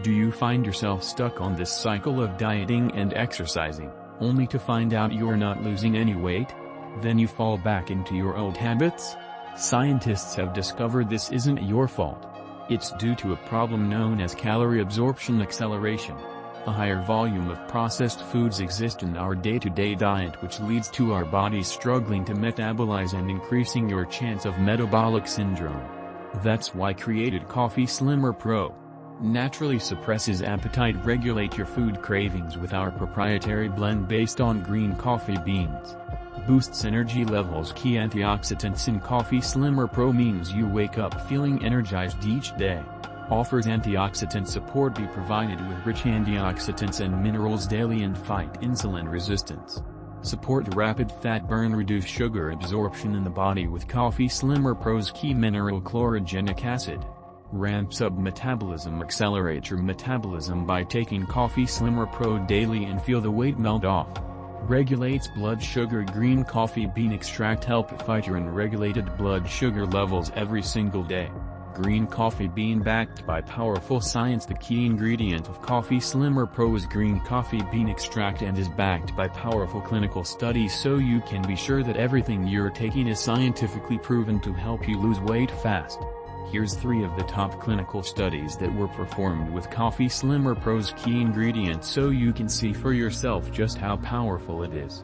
Do you find yourself stuck on this cycle of dieting and exercising, only to find out you're not losing any weight? Then you fall back into your old habits? Scientists have discovered this isn't your fault. It's due to a problem known as calorie absorption acceleration. A higher volume of processed foods exist in our day-to-day diet, which leads to our bodies struggling to metabolize and increasing your chance of metabolic syndrome. That's why created Coffee Slimmer Pro naturally suppresses appetite. Regulate your food cravings with our proprietary blend based on green coffee beans. Boosts energy levels. Key antioxidants in Coffee Slimmer Pro means you wake up feeling energized each day. Offers antioxidant support. Be provided with rich antioxidants and minerals daily and fight insulin resistance. Support rapid fat burn. Reduce sugar absorption in the body with Coffee Slimmer Pro's key mineral chlorogenic acid. Ramps up metabolism. Accelerate your metabolism by taking Coffee Slimmer Pro daily and feel the weight melt off. Regulates blood sugar. Green coffee bean extract help fight your unregulated blood sugar levels every single day. Green coffee bean backed by powerful science. The key ingredient of Coffee Slimmer Pro is green coffee bean extract and is backed by powerful clinical studies, so you can be sure that everything you're taking is scientifically proven to help you lose weight fast. Here's 3 of the top clinical studies that were performed with Coffee Slimmer Pro's key ingredients so you can see for yourself just how powerful it is.